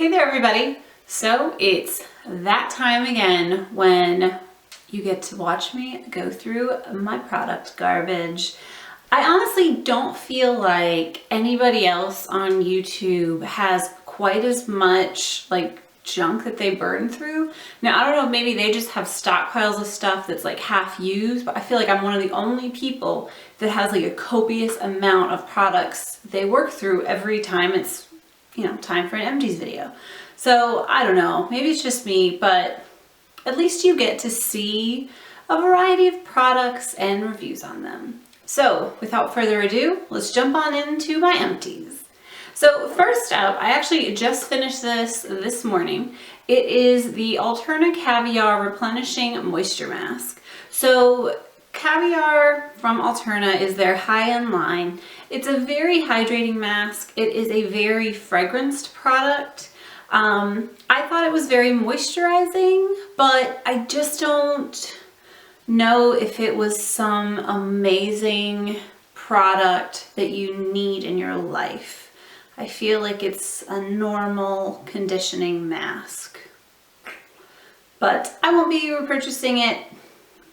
Hey there everybody! So it's that time again when you get to watch me go through my product garbage. I honestly don't feel like anybody else on YouTube has quite as much like junk that they burn through. Now I don't know, maybe they just have stockpiles of stuff that's like half used, but I feel like I'm one of the only people that has like a copious amount of products they work through every time it's, you know, time for an Empties video. So I don't know, maybe it's just me, but at least you get to see a variety of products and reviews on them. So without further ado, let's jump on into my Empties. So first up, I actually just finished this morning. It is the Alterna Caviar Replenishing Moisture Mask. So Caviar from Alterna is their high-end line. It's a very hydrating mask. It is a very fragranced product. I thought it was very moisturizing, but I just don't know if it was some amazing product that you need in your life. I feel like it's a normal conditioning mask. But I won't be repurchasing it,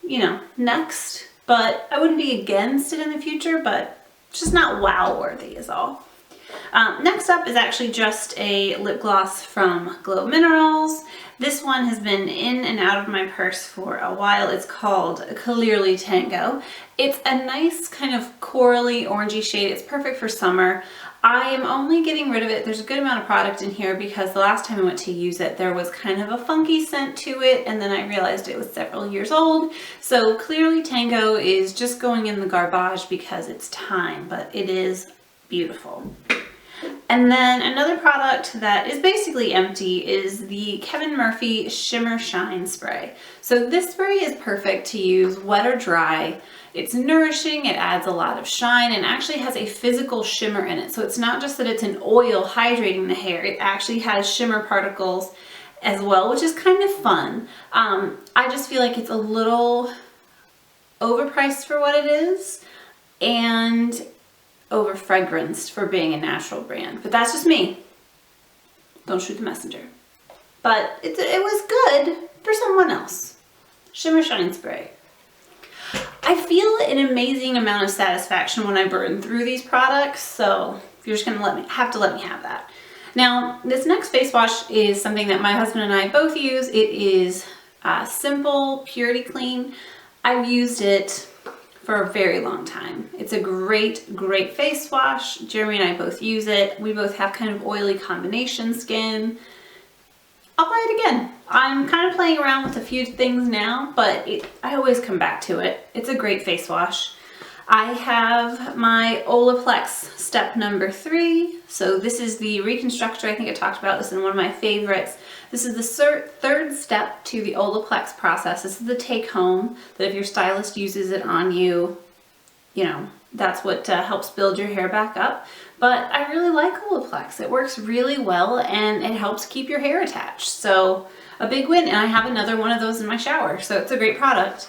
you know, next. But I wouldn't be against it in the future, but it's just not wow worthy is all. Next up is actually just a lip gloss from Glow Minerals. This one has been in and out of my purse for a while. It's called Clearly Tango. It's a nice kind of corally orangey shade. It's perfect for summer. I am only getting rid of it. There's a good amount of product in here because the last time I went to use it, there was kind of a funky scent to it, and then I realized it was several years old. So Clearly Tango is just going in the garbage because it's time, but it is beautiful. And then another product that is basically empty is the Kevin Murphy Shimmer Shine Spray. So this spray is perfect to use wet or dry. It's nourishing, it adds a lot of shine, and actually has a physical shimmer in it. So it's not just that it's an oil hydrating the hair, it actually has shimmer particles as well, which is kind of fun. I just feel like it's a little overpriced for what it is, and over fragranced for being a natural brand, but that's just me. Don't shoot the messenger. But it was good for someone else. Shimmer Shine Spray. I feel an amazing amount of satisfaction when I burn through these products, so you're just gonna have to let me have that. Now, this next face wash is something that my husband and I both use. It is Simple Purity Clean. I've used it for a very long time. It's a great face wash. Jeremy and I both use it. We both have kind of oily combination skin. I'll buy it again. I'm kind of playing around with a few things now, but I always come back to it. It's a great face wash. I have my Olaplex Step number 3. So this is the Reconstructor. I think I talked about this in one of my favorites. This is the third step to the Olaplex process. This is the take home that if your stylist uses it on you, you know, that's what helps build your hair back up. But I really like Olaplex. It works really well and it helps keep your hair attached. So a big win, and I have another one of those in my shower. So it's a great product.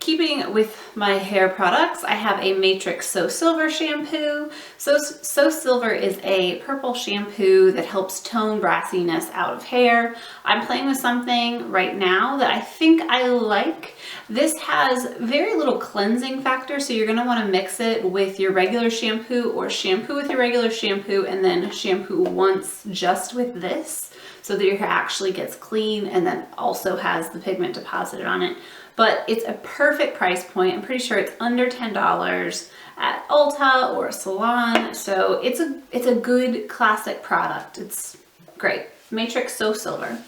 Keeping with my hair products, I have a Matrix So Silver shampoo. So Silver is a purple shampoo that helps tone brassiness out of hair. I'm playing with something right now that I think I like. This has very little cleansing factor, so you're gonna wanna mix it with your regular shampoo or shampoo with your regular shampoo and then shampoo once just with this so that your hair actually gets clean and then also has the pigment deposited on it. But it's a perfect price point. I'm pretty sure it's under $10 at Ulta or a salon. So it's a good classic product. It's great. Matrix So Silver.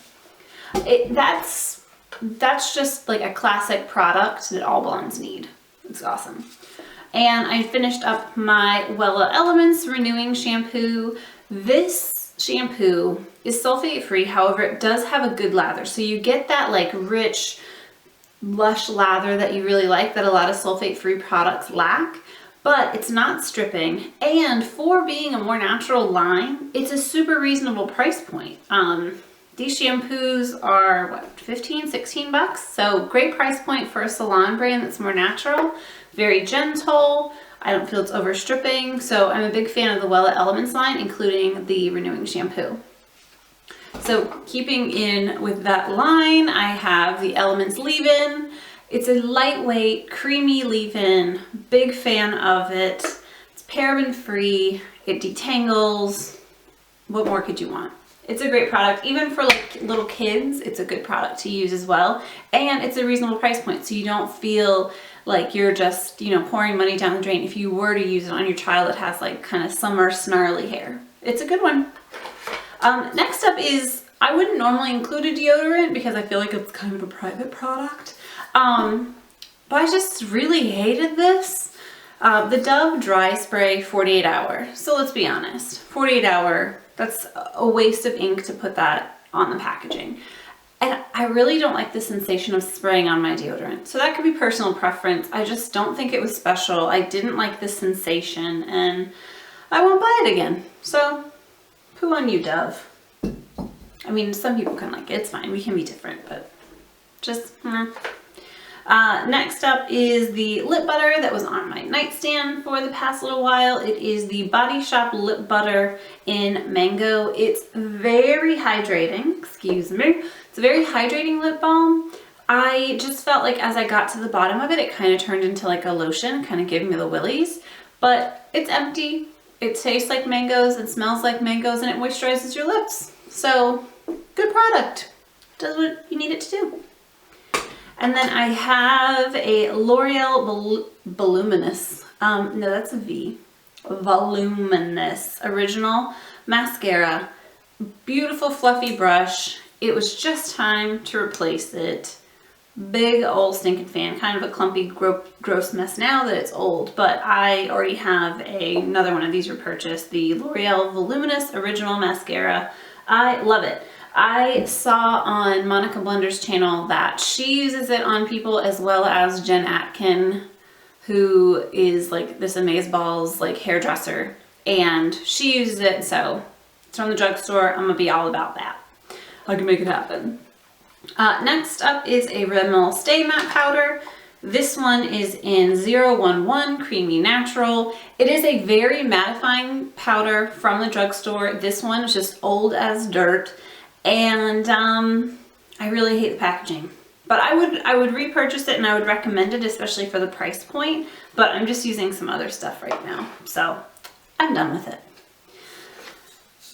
That's just like a classic product that all blondes need. It's awesome. And I finished up my Wella Elements Renewing Shampoo. This shampoo is sulfate free. However, it does have a good lather. So you get that like rich, lush lather that you really like that a lot of sulfate-free products lack, but it's not stripping. And for being a more natural line, it's a super reasonable price point. These shampoos are what, 15, 16 bucks? So great price point for a salon brand that's more natural, very gentle. I don't feel it's overstripping. So I'm a big fan of the Wella Elements line, including the Renewing Shampoo. So keeping in with that line, I have the Elements leave-in. It's a lightweight, creamy leave-in. Big fan of it. It's paraben free. It detangles. What more could you want? It's a great product. Even for like little kids, it's a good product to use as well. And it's a reasonable price point, so you don't feel like you're just, you know, pouring money down the drain if you were to use it on your child that has like kind of summer snarly hair. It's a good one. Next up is, I wouldn't normally include a deodorant because I feel like it's kind of a private product. But I just really hated this. The Dove Dry Spray 48 Hour. So let's be honest, 48 hour, that's a waste of ink to put that on the packaging. And I really don't like the sensation of spraying on my deodorant. So that could be personal preference. I just don't think it was special. I didn't like the sensation and I won't buy it again. So poo on you, Dove. I mean, some people can like it. It's fine. We can be different, but just, Next up is the lip butter that was on my nightstand for the past little while. It is the Body Shop Lip Butter in Mango. It's very hydrating, excuse me. It's a very hydrating lip balm. I just felt like as I got to the bottom of it, it kind of turned into like a lotion, kind of giving me the willies, but it's empty. It tastes like mangoes, it smells like mangoes, and it moisturizes your lips. So, good product. Does what you need it to do. And then I have a L'Oreal Voluminous, no, that's a V, Voluminous Original Mascara. Beautiful fluffy brush. It was just time to replace it. Big old stinking fan, kind of a clumpy, gross mess now that it's old, but I already have another one of these repurchased, the L'Oreal Voluminous Original Mascara. I love it. I saw on Monica Blender's channel that she uses it on people as well as Jen Atkin, who is like this amazeballs like hairdresser, and she uses it, so it's from the drugstore. I'm gonna be all about that. I can make it happen. Next up is a Rimmel Stay Matte Powder. This one is in 011 Creamy Natural. It is a very mattifying powder from the drugstore. This one is just old as dirt, and I really hate the packaging. But I would repurchase it and I would recommend it, especially for the price point, but I'm just using some other stuff right now, so I'm done with it.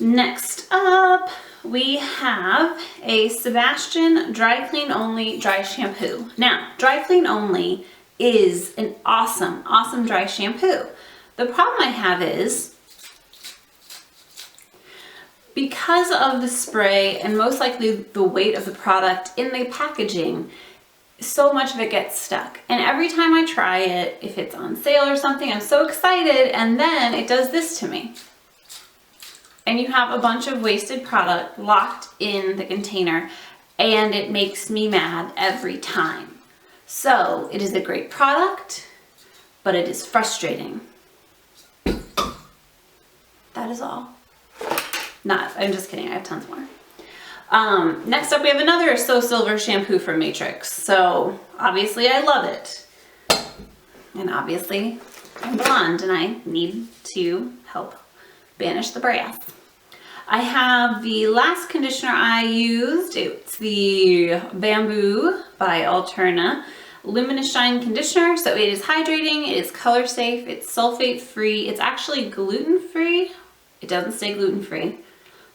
Next up, we have a Sebastian Dry Clean Only Dry Shampoo. Now, Dry Clean Only is an awesome, awesome dry shampoo. The problem I have is, because of the spray and most likely the weight of the product in the packaging, so much of it gets stuck. And every time I try it, if it's on sale or something, I'm so excited, and then it does this to me. And you have a bunch of wasted product locked in the container, and it makes me mad every time. So it is a great product, but it is frustrating. That is all. I'm just kidding, I have tons more. Next up we have another So Silver shampoo from Matrix. So obviously I love it. And obviously I'm blonde and I need to help banish the brass. I have the last conditioner I used. It's the Bamboo by Alterna Luminous Shine Conditioner. So it is hydrating, it is color safe, it's sulfate free, it's actually gluten free. It doesn't say gluten free,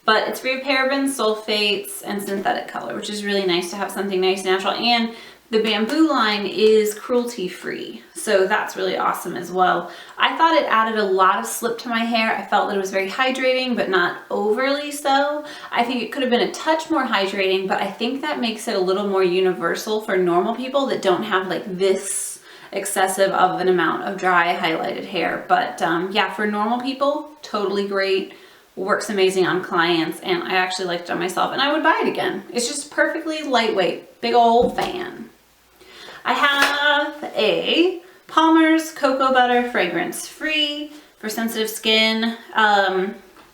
but it's free of parabens, sulfates, and synthetic color, which is really nice to have something nice and natural. And the Bamboo line is cruelty free, so that's really awesome as well. I thought it added a lot of slip to my hair. I felt that it was very hydrating, but not overly so. I think it could have been a touch more hydrating, but I think that makes it a little more universal for normal people that don't have like this excessive of an amount of dry highlighted hair. But yeah, for normal people, totally great. Works amazing on clients, and I actually liked it on myself, and I would buy it again. It's just perfectly lightweight, big old fan. I have a Palmer's Cocoa Butter Fragrance Free for sensitive skin.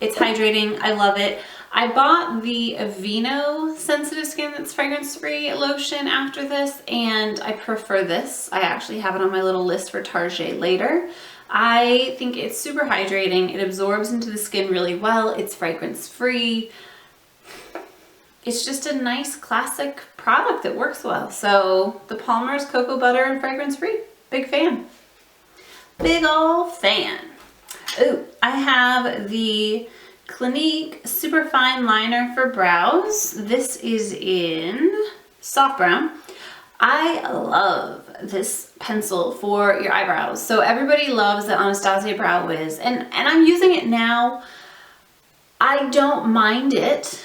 It's hydrating, I love it. I bought the Aveeno sensitive skin that's fragrance free lotion after this, and I prefer this. I actually have it on my little list for Target later. I think it's super hydrating. It absorbs into the skin really well. It's fragrance free. it's just a nice classic product that works well. So the Palmer's Cocoa Butter and Fragrance Free. Big fan. Big ol' fan. Ooh, I have the Clinique Superfine Liner for Brows. This is in Soft Brown. I love this pencil for your eyebrows. So everybody loves the Anastasia Brow Wiz, and I'm using it now. I don't mind it.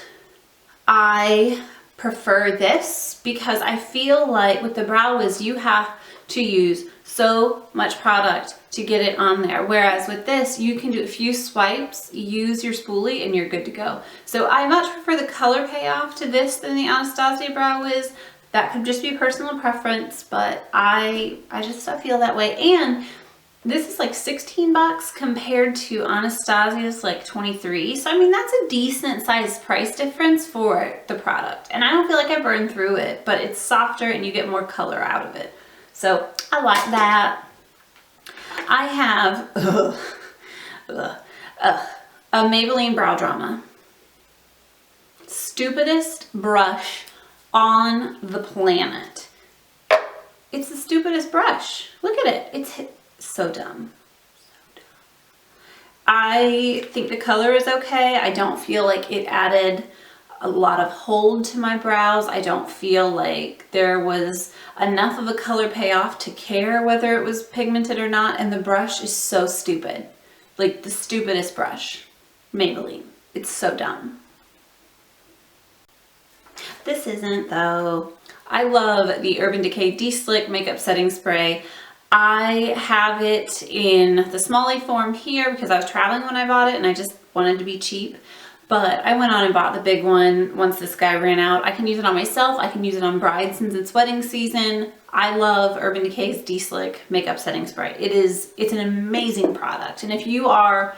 I prefer this because I feel like with the Brow Wiz you have to use so much product to get it on there, whereas with this you can do a few swipes, use your spoolie, and you're good to go. So I much prefer the color payoff to this than the Anastasia Brow Wiz. That could just be personal preference, but I feel that way. And this is like 16 bucks compared to Anastasia's like 23. So I mean, that's a decent sized price difference for the product. And I don't feel like I burned through it, but it's softer and you get more color out of it. So I like that. I have a Maybelline Brow Drama. Stupidest brush on the planet. It's the stupidest brush. Look at it. It's so dumb. So dumb. I think the color is okay. I don't feel like it added a lot of hold to my brows. I don't feel like there was enough of a color payoff to care whether it was pigmented or not, and the brush is so stupid. Like the stupidest brush. Maybelline. It's so dumb. This isn't though. I love the Urban Decay Deslick Makeup Setting Spray. I have it in the small form here because I was traveling when I bought it and I just wanted to be cheap. But I went on and bought the big one once this guy ran out. I can use it on myself. I can use it on brides since it's wedding season. I love Urban Decay's Deslick Makeup Setting Spray. It's an amazing product. And if you are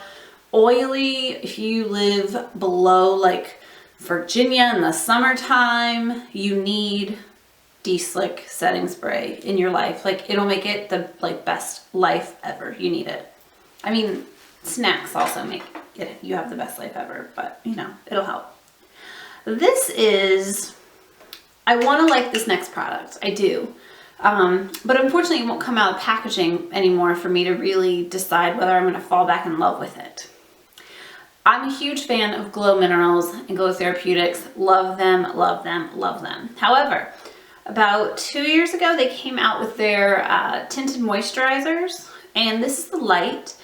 oily, if you live below like Virginia in the summertime, you need Deslick setting spray in your life. Like it'll make it the best life ever. You need it. I mean, snacks also make it, you have the best life ever, but you know, it'll help. This is, I want to like this next product. I do. But unfortunately it won't come out of packaging anymore for me to really decide whether I'm going to fall back in love with it. I'm a huge fan of Glow Minerals and Glow Therapeutics. Love them, love them, love them. However, about 2 years ago, they came out with their tinted moisturizers, and this is the Light.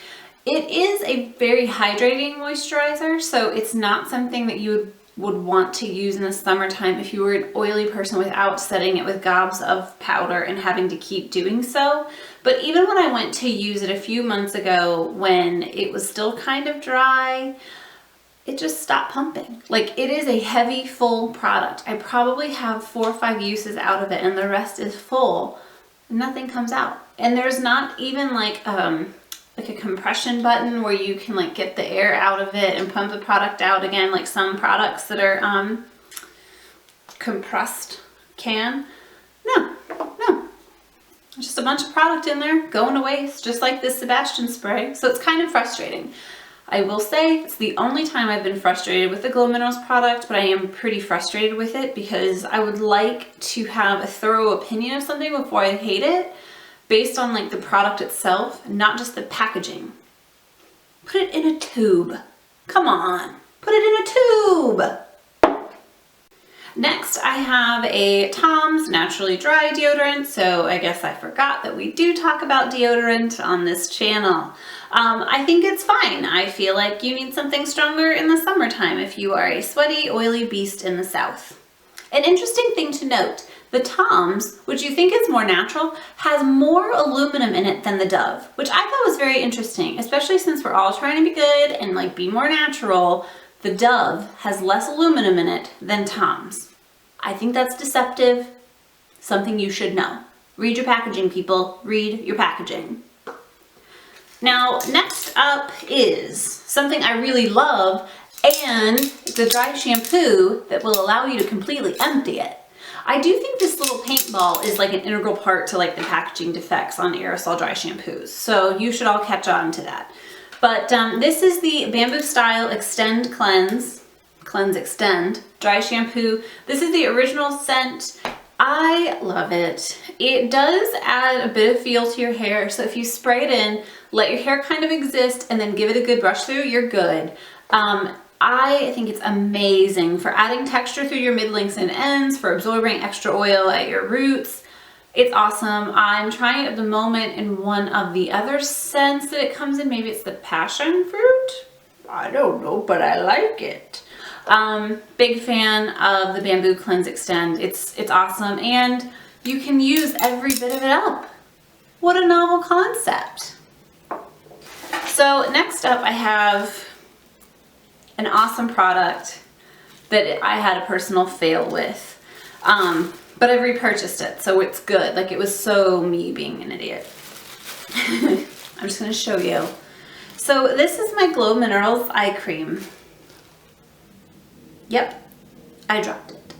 It is a very hydrating moisturizer, so it's not something that you would want to use in the summertime if you were an oily person without setting it with gobs of powder and having to keep doing so. But even when I went to use it a few months ago when it was still kind of dry, it just stopped pumping. Like it is a heavy, full product. I probably have 4 or 5 uses out of it and the rest is full. Nothing comes out. And there's not even like a compression button where you can like get the air out of it and pump the product out again, like some products that are compressed can. No. Just a bunch of product in there going to waste, just like this Sebastian spray. So it's kind of frustrating. I will say it's the only time I've been frustrated with the Glow Minerals product, but I am pretty frustrated with it because I would like to have a thorough opinion of something before I hate it based on like the product itself, not just the packaging. Put it in a tube. Come on, put it in a tube. Next, I have a Tom's Naturally Dry deodorant, so I guess I forgot that we do talk about deodorant on this channel. I think it's fine. I feel like you need something stronger in the summertime if you are a sweaty, oily beast in the South. An interesting thing to note, the Tom's, which you think is more natural, has more aluminum in it than the Dove, which I thought was very interesting, especially since we're all trying to be good and like be more natural. The Dove has less aluminum in it than Tom's. I think that's deceptive, something you should know. Read your packaging, people. Read your packaging. Now, next up is something I really love, and it's a dry shampoo that will allow you to completely empty it. I do think this little paintball is like an integral part to like the packaging defects on aerosol dry shampoos, so you should all catch on to that. But this is the Bamboo Style Extend Cleanse Extend Dry Shampoo. This is the original scent. I love it. It does add a bit of feel to your hair. So if you spray it in, let your hair kind of exist and then give it a good brush through, you're good. I think it's amazing for adding texture through your mid-lengths and ends, for absorbing extra oil at your roots. It's awesome. I'm trying it at the moment in one of the other scents that it comes in. Maybe it's the passion fruit. I don't know, but I like it. Big fan of the Bamboo Cleanse Extend. It's awesome, and you can use every bit of it up. What a novel concept. So next up I have an awesome product that I had a personal fail with, but I've repurchased it, so it's good. Like, it was so me being an idiot. I'm just gonna show you. So this is my Glow Minerals eye cream. Yep, I dropped it.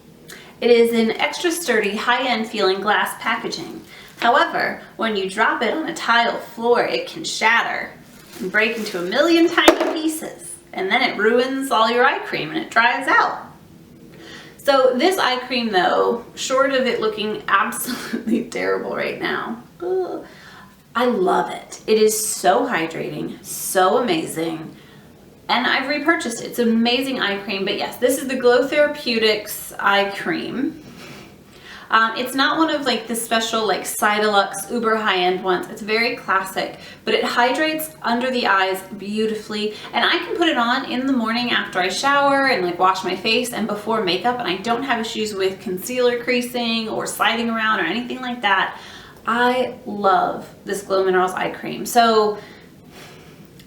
It is an extra sturdy, high-end feeling glass packaging. However, when you drop it on a tile floor, it can shatter and break into a million tiny pieces. And then it ruins all your eye cream and it dries out. So this eye cream though, short of it looking absolutely terrible right now, I love it. It is so hydrating, so amazing. And I've repurchased it. It's an amazing eye cream, but yes, this is the Glow Therapeutics eye cream. It's not one of like the special like Cydelux uber high-end ones. It's very classic, but it hydrates under the eyes beautifully. And I can put it on in the morning after I shower and like wash my face and before makeup, and I don't have issues with concealer creasing or sliding around or anything like that. I love this Glow Minerals eye cream. So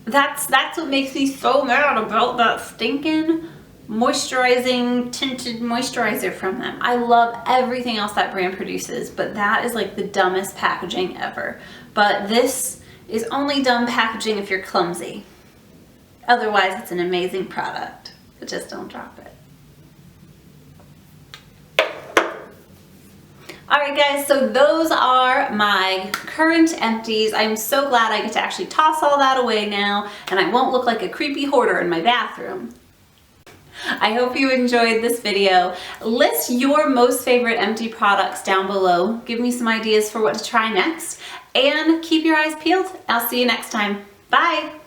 that's what makes me so mad about that stinking moisturizing tinted moisturizer from them. I love everything else that brand produces, but that is like the dumbest packaging ever. But this is only dumb packaging if you're clumsy. Otherwise, it's an amazing product, but just don't drop it. Alright guys, so those are my current empties. I'm so glad I get to actually toss all that away now, and I won't look like a creepy hoarder in my bathroom. I hope you enjoyed this video. List your most favorite empty products down below. Give me some ideas for what to try next, and keep your eyes peeled. I'll see you next time. Bye!